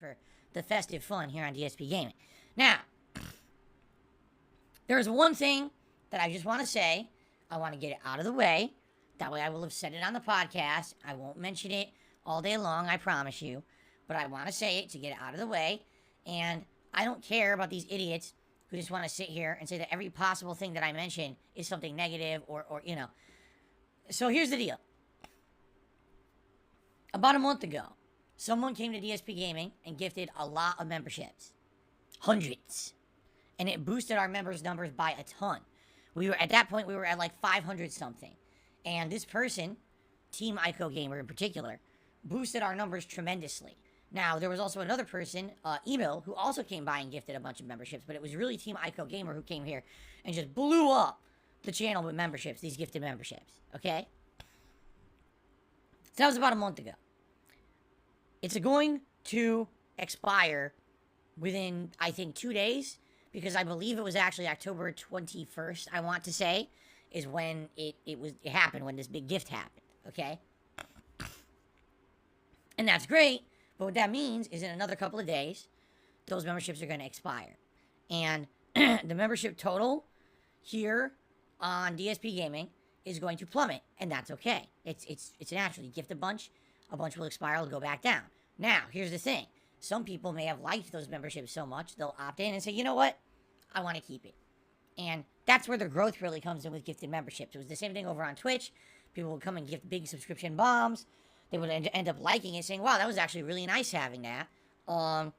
for the festive fun here on DSP Gaming. Now, there's one thing that I just want to say. I want to get it out of the way. That way I will have said it on the podcast. I won't mention it all day long, I promise you. But I want to say it to get it out of the way. And I don't care about these idiots who just want to sit here and say that every possible thing that I mention is something negative or you know. So here's the deal. About a month ago, someone came to DSP Gaming and gifted a lot of memberships. Hundreds. And it boosted our members' numbers by a ton. At that point, we were at like 500 something. And this person, Team Ico Gamer in particular, boosted our numbers tremendously. Now, there was also another person, Emil, who also came by and gifted a bunch of memberships, but it was really Team Ico Gamer who came here and just blew up the channel with memberships, these gifted memberships, okay? So that was about a month ago. It's going to expire within, I think, 2 days, because I believe it was actually October 21st, I want to say, is when it happened, when this big gift happened, okay? And that's great, but what that means is in another couple of days, those memberships are going to expire. And the membership total here on DSP Gaming is going to plummet, and that's okay. It's natural. You gift a bunch will expire, it'll go back down. Now, here's the thing. Some people may have liked those memberships so much, they'll opt in and say, you know what? I want to keep it. And that's where the growth really comes in with gifted memberships. It was the same thing over on Twitch. People would come and gift big subscription bombs. They would end up liking it, saying, wow, that was actually really nice having that. And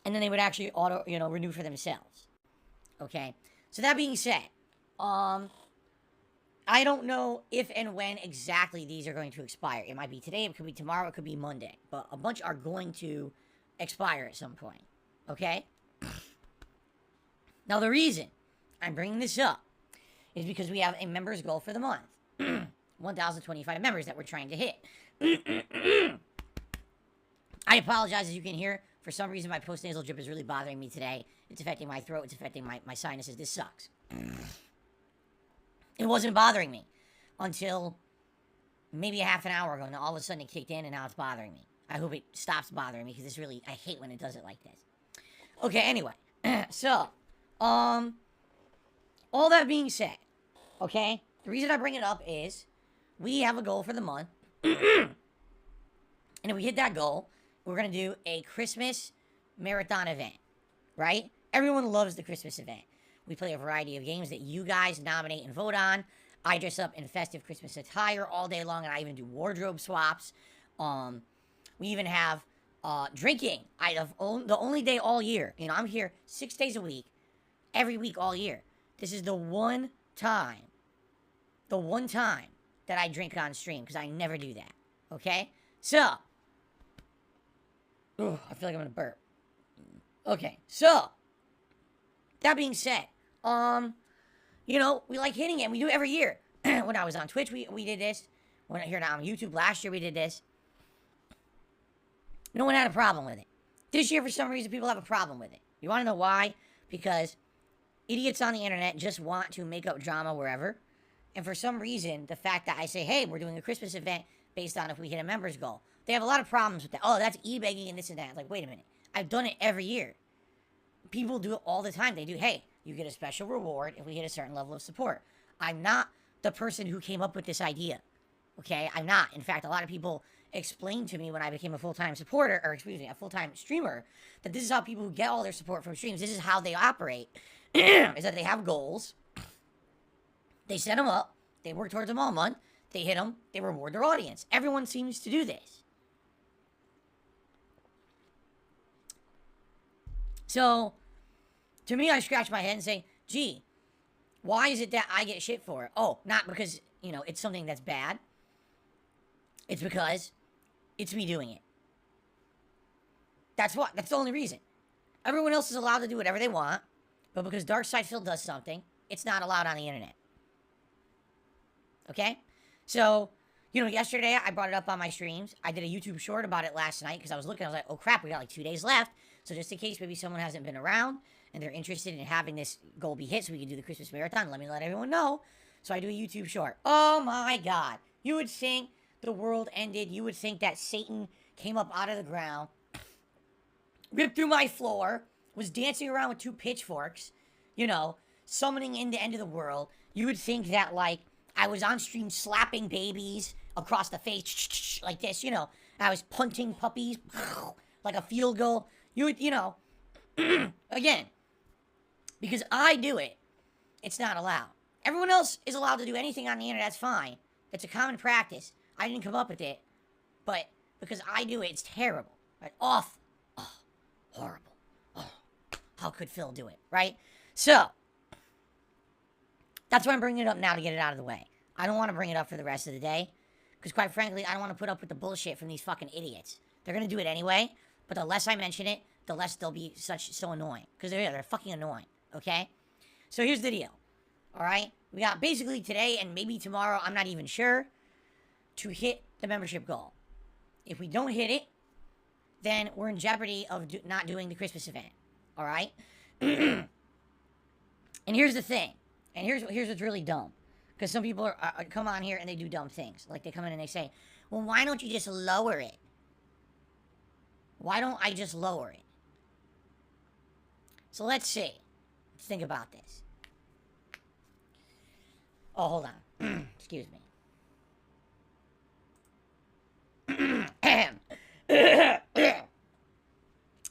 then they would actually renew for themselves. Okay? So that being said, I don't know if and when exactly these are going to expire. It might be today, it could be tomorrow, it could be Monday. But a bunch are going to expire at some point. Okay? Now, the reason I'm bringing this up is because we have a members goal for the month. 1,025 members that we're trying to hit. I apologize, as you can hear. For some reason, my post-nasal drip is really bothering me today. It's affecting my throat. It's affecting my sinuses. This sucks. It wasn't bothering me until maybe a half an hour ago. Now, all of a sudden, it kicked in, and now it's bothering me. I hope it stops bothering me, because it's really... I hate when it does it like this. Okay, anyway. So, all that being said, okay, the reason I bring it up is we have a goal for the month, and if we hit that goal, we're going to do a Christmas marathon event, right? Everyone loves the Christmas event. We play a variety of games that you guys nominate and vote on. I dress up in festive Christmas attire all day long, and I even do wardrobe swaps. We even have drinking. The only day all year. You know, I'm here 6 days a week, every week all year. This is the one time that I drink on stream, because I never do that. Okay? So, I feel like I'm gonna burp. Okay, so, that being said, we like hitting it, and we do it every year. When I was on Twitch, we did this. When here now on YouTube last year, we did this. No one had a problem with it. This year, for some reason, people have a problem with it. You want to know why? Because idiots on the internet just want to make up drama wherever. And for some reason, the fact that I say, hey, we're doing a Christmas event based on if we hit a members goal, they have a lot of problems with that. Oh, that's e-begging and this and that. Like, wait a minute. I've done it every year. People do it all the time. They do, hey, you get a special reward if we hit a certain level of support. I'm not the person who came up with this idea. Okay? I'm not. In fact, a lot of people explained to me when I became a full-time supporter, or excuse me, a full-time streamer, that this is how people who get all their support from streams, this is how they operate, is that they have goals, they set them up, they work towards them all month, they hit them, they reward their audience. Everyone seems to do this. So, to me, I scratch my head and say, gee, why is it that I get shit for it? Oh, not because, it's something that's bad. It's because it's me doing it. That's the only reason. Everyone else is allowed to do whatever they want, but because Darkseid does something, it's not allowed on the internet. Okay? So, yesterday I brought it up on my streams. I did a YouTube short about it last night because I was looking, I was like, oh crap, we got like 2 days left. So just in case maybe someone hasn't been around and they're interested in having this goal be hit so we can do the Christmas marathon, let me let everyone know. So I do a YouTube short. Oh my God. You would think the world ended. You would think that Satan came up out of the ground, ripped through my floor, was dancing around with 2 pitchforks, you know, summoning in the end of the world. You would think that, like, I was on stream slapping babies across the face, like this, you know. I was punting puppies, like a field goal. You would, you know, again, because I do it, it's not allowed. Everyone else is allowed to do anything on the internet, that's fine. It's a common practice. I didn't come up with it, but because I do it, it's terrible. Right? Awful. Oh, horrible. Oh, how could Phil do it, right? So, that's why I'm bringing it up now, to get it out of the way. I don't want to bring it up for the rest of the day, because quite frankly, I don't want to put up with the bullshit from these fucking idiots. They're going to do it anyway, but the less I mention it, the less they'll be so annoying. Because they're fucking annoying, okay? So here's the deal, alright? We got basically today and maybe tomorrow, I'm not even sure, to hit the membership goal. If we don't hit it, then we're in jeopardy of not doing the Christmas event, alright? And here's the thing, and here's what's really dumb. Because some people come on here and they do dumb things. Like, they come in and they say, well, why don't you just lower it? Why don't I just lower it? So let's see. Let's think about this. Oh, hold on. Excuse me.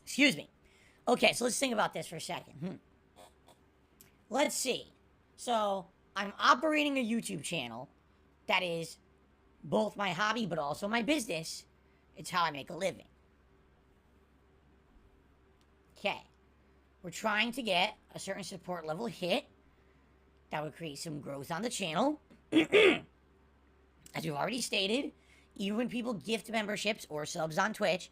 Excuse me. Okay, so let's think about this for a second. Let's see. So, I'm operating a YouTube channel that is both my hobby but also my business. It's how I make a living. Okay. We're trying to get a certain support level hit that would create some growth on the channel. As we've already stated, even when people gift memberships or subs on Twitch,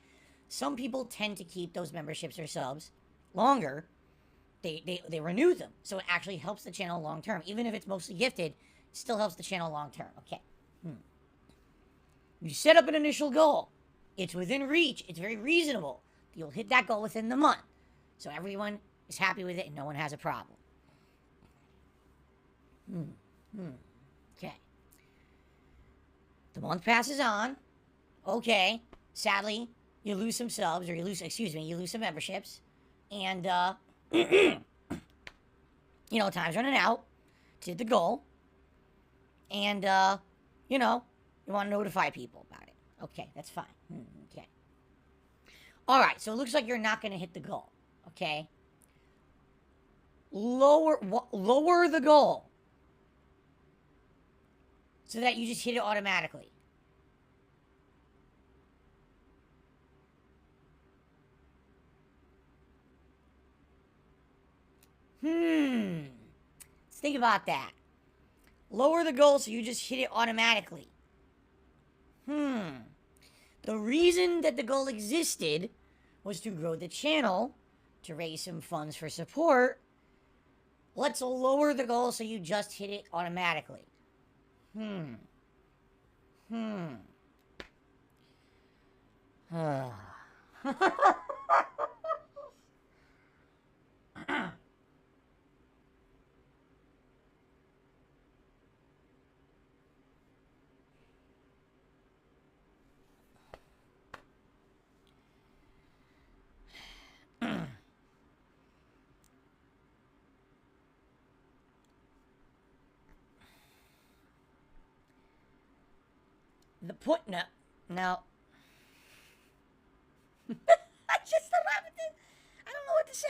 some people tend to keep those memberships or subs longer. They renew them. So it actually helps the channel long term. Even if it's mostly gifted, it still helps the channel long term. Okay. You set up an initial goal. It's within reach. It's very reasonable. You'll hit that goal within the month. So everyone is happy with it and no one has a problem. Okay. The month passes on. Okay. Sadly, you lose some subs, or you lose some memberships. And, you know, time's running out to hit the goal. And, you know, you want to notify people about it. Okay, that's fine. Okay. Alright, so it looks like you're not going to hit the goal. Okay? Lower the goal. So that you just hit it automatically. Let's think about that. Lower the goal so you just hit it automatically. The reason that the goal existed was to grow the channel, to raise some funds for support. Let's lower the goal so you just hit it automatically. The point, no. I just don't have it. I don't know what to say.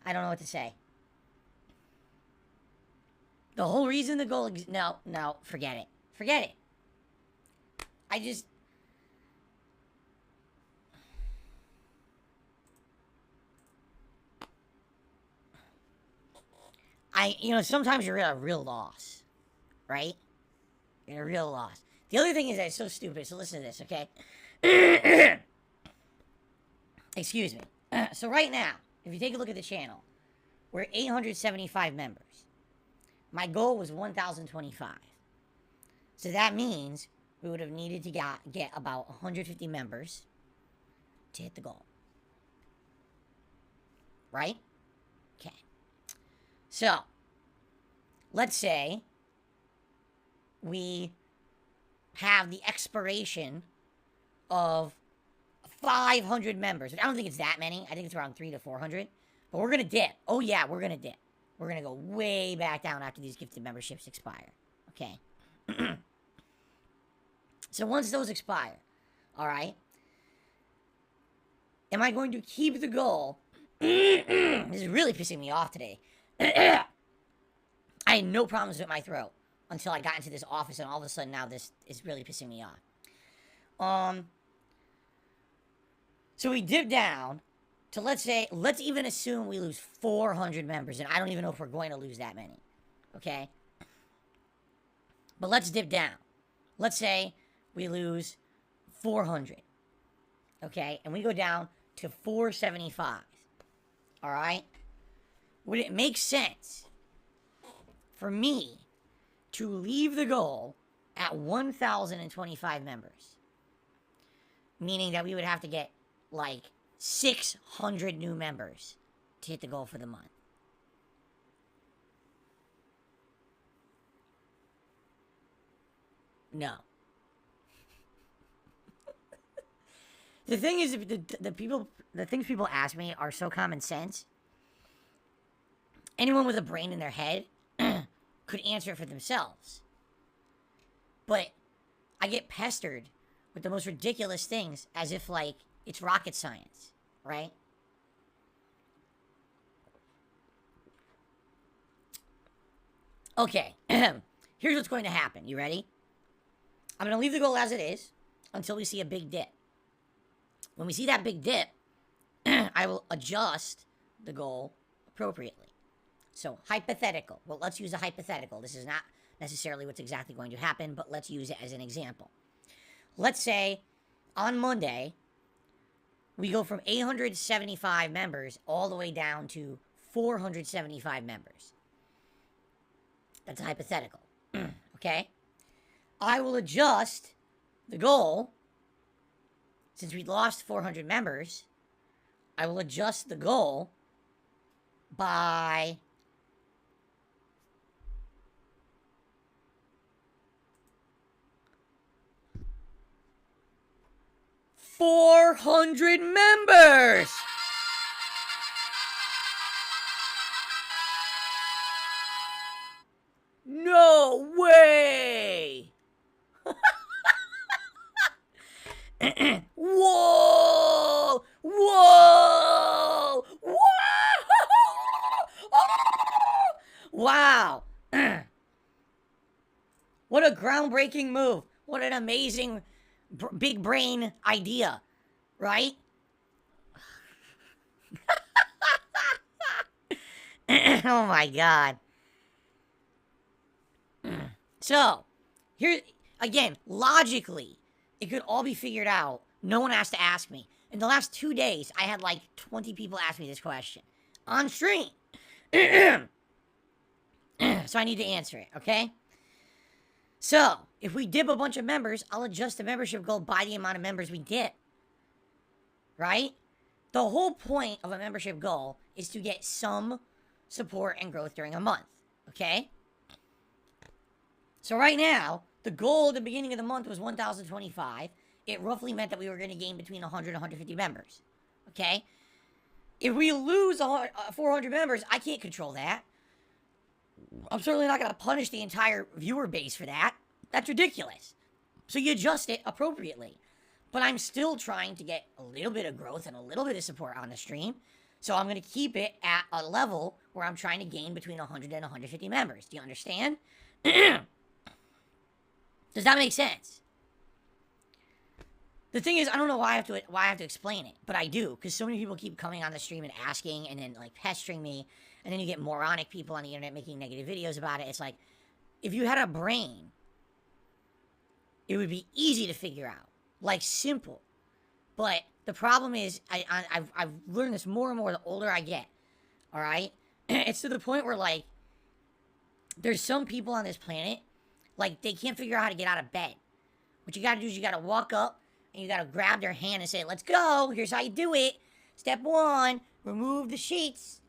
I don't know what to say. The whole reason the goal, no, forget it. Forget it. You know, sometimes you're at a real loss, right? You're at a real loss. The other thing is that it's so stupid, so listen to this, okay? Excuse me. So right now, if you take a look at the channel, we're 875 members. My goal was 1,025. So that means we would have needed to get about 150 members to hit the goal. Right? Okay. So, let's say we have the expiration of 500 members. I don't think it's that many. I think it's around 300 to 400. But we're going to dip. Oh, yeah, we're going to dip. We're going to go way back down after these gifted memberships expire. Okay. So once those expire, all right, am I going to keep the goal? This is really pissing me off today. I had no problems with my throat until I got into this office, and all of a sudden now this is really pissing me off. So we dip down to, let's even assume we lose 400 members, and I don't even know if we're going to lose that many, okay? But let's dip down. Let's say we lose 400, okay? And we go down to 475, all right? Would it make sense for me to leave the goal at 1,025 members? Meaning that we would have to get like 600 new members to hit the goal for the month. No. The thing is, the things people ask me are so common sense. Anyone with a brain in their head could answer it for themselves. But I get pestered with the most ridiculous things as if, like, it's rocket science, right? Okay, here's what's going to happen. You ready? I'm going to leave the goal as it is until we see a big dip. When we see that big dip, I will adjust the goal appropriately. So, hypothetical. Well, let's use a hypothetical. This is not necessarily what's exactly going to happen, but let's use it as an example. Let's say on Monday, we go from 875 members all the way down to 475 members. That's a hypothetical. Okay? I will adjust the goal. Since we lost 400 members, I will adjust the goal by 400 members! No way! Whoa! Whoa! Whoa! Wow! What a groundbreaking move. What an amazing big brain idea, right? Oh my god. So, here, again, logically, it could all be figured out. No one has to ask me. In the last 2 days, I had like 20 people ask me this question on stream. So I need to answer it, okay? So, if we dip a bunch of members, I'll adjust the membership goal by the amount of members we dip. Right? The whole point of a membership goal is to get some support and growth during a month. Okay? So right now, the goal at the beginning of the month was 1,025. It roughly meant that we were going to gain between 100 and 150 members. Okay? If we lose 400 members, I can't control that. I'm certainly not going to punish the entire viewer base for that. That's ridiculous. So you adjust it appropriately. But I'm still trying to get a little bit of growth and a little bit of support on the stream. So I'm going to keep it at a level where I'm trying to gain between 100 and 150 members. Do you understand? Does that make sense? The thing is, I don't know why I have to explain it, but I do, because so many people keep coming on the stream and asking, and then like pestering me, and then you get moronic people on the internet making negative videos about it. It's like, if you had a brain, it would be easy to figure out, like simple. But the problem is, I've learned this more and more the older I get. All right, it's to the point where like, there's some people on this planet, like they can't figure out how to get out of bed. What you gotta do is you gotta walk up. And you gotta grab their hand and say, let's go. Here's how you do it. Step 1, remove the sheets.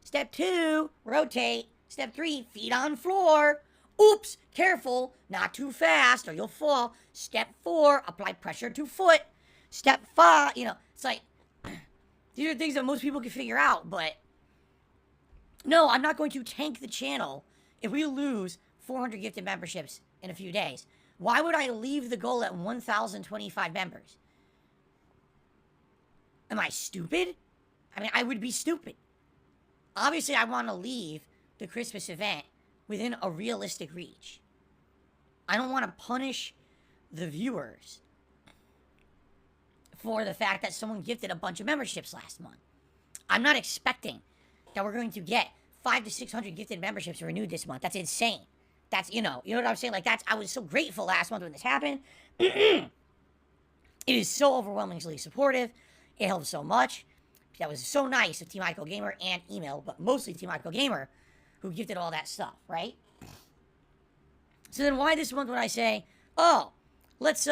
Step 2, rotate. Step 3, feet on floor. Oops, careful, not too fast or you'll fall. Step 4, apply pressure to foot. Step 5, you know, it's like, these are things that most people can figure out, but no, I'm not going to tank the channel if we lose 400 gifted memberships in a few days. Why would I leave the goal at 1,025 members? Am I stupid? I mean, I would be stupid. Obviously, I want to leave the Christmas event within a realistic reach. I don't want to punish the viewers for the fact that someone gifted a bunch of memberships last month. I'm not expecting that we're going to get 500 to 600 gifted memberships renewed this month. That's insane. That's, you know what I'm saying? Like, I was so grateful last month when this happened. It is so overwhelmingly supportive. It helps so much. That was so nice of Team Ico Gamer and Email, but mostly Team Ico Gamer, who gifted all that stuff, right? So then why this month would I say, oh, let's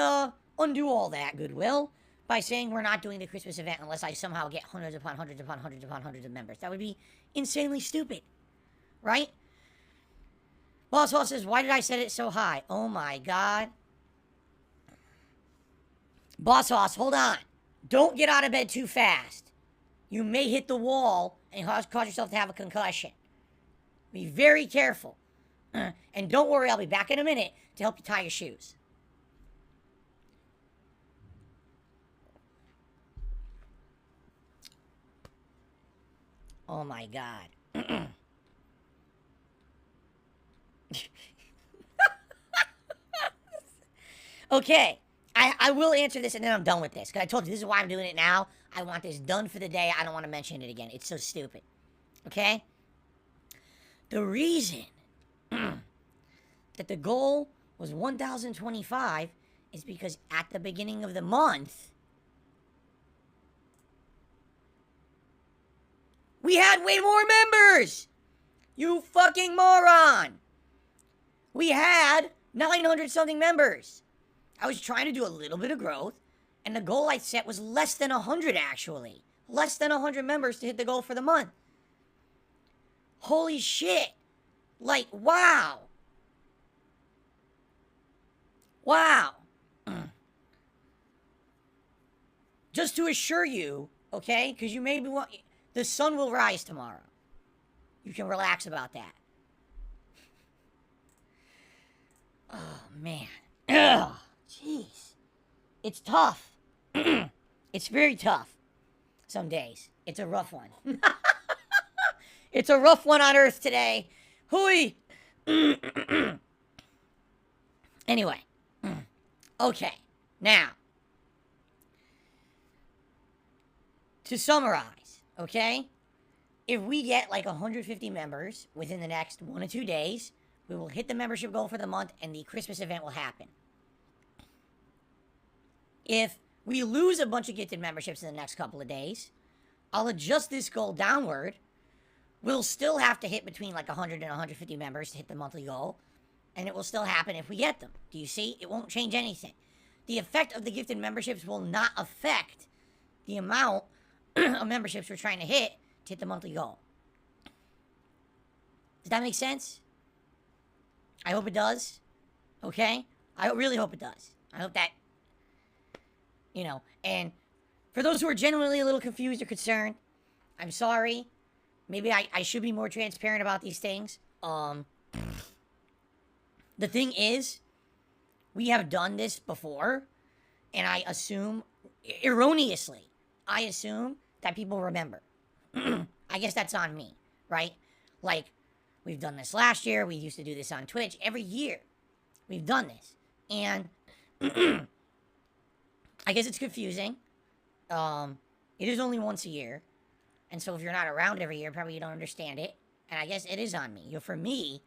undo all that goodwill by saying we're not doing the Christmas event unless I somehow get hundreds upon hundreds upon hundreds upon hundreds of members? That would be insanely stupid, right? Boss Hall says, why did I set it so high? Oh my god. Boss Hoss, hold on. Don't get out of bed too fast. You may hit the wall and cause yourself to have a concussion. Be very careful. And don't worry, I'll be back in a minute to help you tie your shoes. Oh my god. Okay. I will answer this and then I'm done with this. Because I told you this is why I'm doing it now. I want this done for the day. I don't want to mention it again. It's so stupid. Okay? The reason that the goal was 1,025 is because at the beginning of the month, we had way more members! You fucking moron! We had 900 something members. I was trying to do a little bit of growth, and the goal I set was less than 100 actually. Less than 100 members to hit the goal for the month. Holy shit. Like, wow. Wow. Just to assure you, okay, because you maybe want, the sun will rise tomorrow. You can relax about that. Oh, man. Ugh. Jeez. It's tough. It's very tough. Some days. It's a rough one. It's a rough one on Earth today. Hooey. Anyway. Okay. Now. To summarize, okay? If we get like 150 members within the next 1 or 2 days, we will hit the membership goal for the month and the Christmas event will happen. If we lose a bunch of gifted memberships in the next couple of days, I'll adjust this goal downward. We'll still have to hit between like 100 and 150 members to hit the monthly goal, and it will still happen if we get them. Do you see? It won't change anything. The effect of the gifted memberships will not affect the amount of memberships we're trying to hit the monthly goal. Does that make sense? I hope it does. Okay? I really hope it does. I hope that, you know, and for those who are genuinely a little confused or concerned, I'm sorry. Maybe I should be more transparent about these things. The thing is, we have done this before, and I assume, erroneously, I assume that people remember. I guess that's on me, right? Like, we've done this last year. We used to do this on Twitch. Every year, we've done this. And I guess it's confusing. It is only once a year. And so if you're not around every year, probably you don't understand it. And I guess it is on me. You know, for me,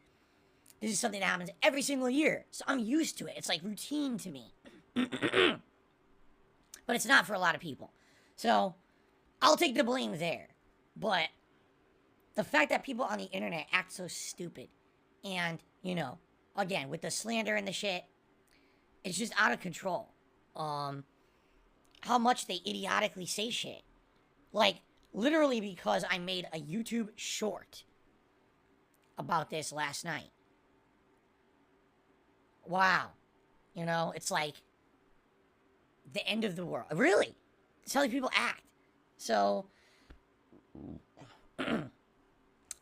this is something that happens every single year. So I'm used to it. It's like routine to me. But it's not for a lot of people. So I'll take the blame there. But the fact that people on the internet act so stupid and, you know, again, with the slander and the shit, it's just out of control. How much they idiotically say shit. Like, literally because I made a YouTube short about this last night. Wow. You know, it's like, the end of the world. Really. That's how these people act. So, I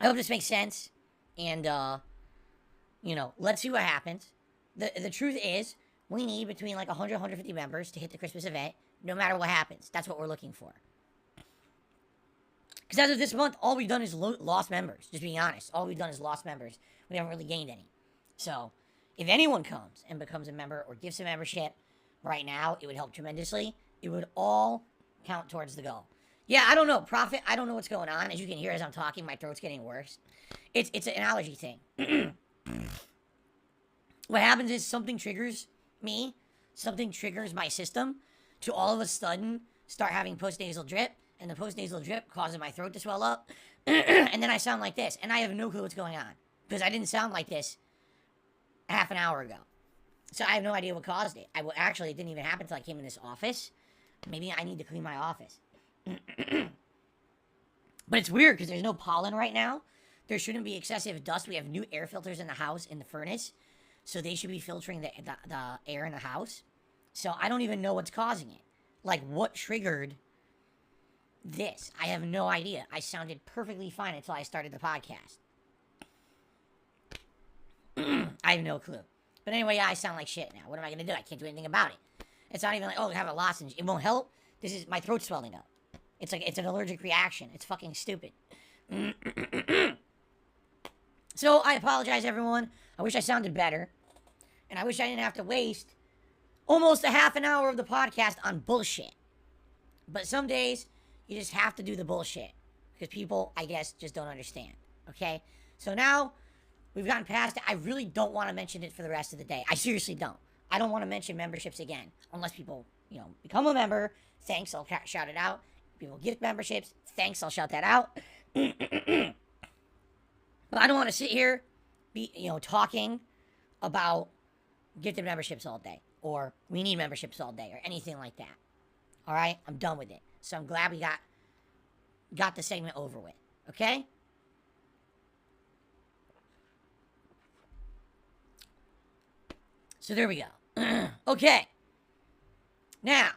hope this makes sense. And, let's see what happens. The truth is, we need between like 100, 150 members to hit the Christmas event, no matter what happens. That's what we're looking for. Because as of this month, all we've done is lost members. Just being honest. All we've done is lost members. We haven't really gained any. So, if anyone comes and becomes a member or gives a membership right now, it would help tremendously. It would all count towards the goal. Yeah, I don't know. Prophet, I don't know what's going on. As you can hear as I'm talking, my throat's getting worse. It's an allergy thing. What happens is something triggers me. Something triggers my system to all of a sudden start having postnasal drip. And the postnasal drip causes my throat to swell up. And then I sound like this. And I have no clue what's going on. Because I didn't sound like this half an hour ago. So I have no idea what caused it. Actually, it didn't even happen until I came in this office. Maybe I need to clean my office. But it's weird because there's no pollen right now. There shouldn't be excessive dust. We have new air filters in the house, in the furnace. So they should be filtering the air in the house. So I don't even know what's causing it. Like, what triggered this? I have no idea. I sounded perfectly fine until I started the podcast. I have no clue. But anyway, yeah, I sound like shit now. What am I going to do? I can't do anything about it. It's not even like, oh, I have a lozenge. It won't help. This is my throat swelling up. It's like, it's an allergic reaction. It's fucking stupid. So, I apologize, everyone. I wish I sounded better. And I wish I didn't have to waste almost a half an hour of the podcast on bullshit. But some days, you just have to do the bullshit. Because people, I guess, just don't understand. Okay? So now, we've gotten past it. I really don't want to mention it for the rest of the day. I seriously don't. I don't want to mention memberships again. Unless people, become a member. Thanks, I'll shout it out. People gift memberships. Thanks, I'll shout that out. But I don't want to sit here, talking about gifted memberships all day. Or we need memberships all day. Or anything like that. Alright? I'm done with it. So I'm glad we got the segment over with. Okay? So there we go. Okay. Now,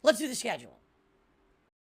let's do the schedule.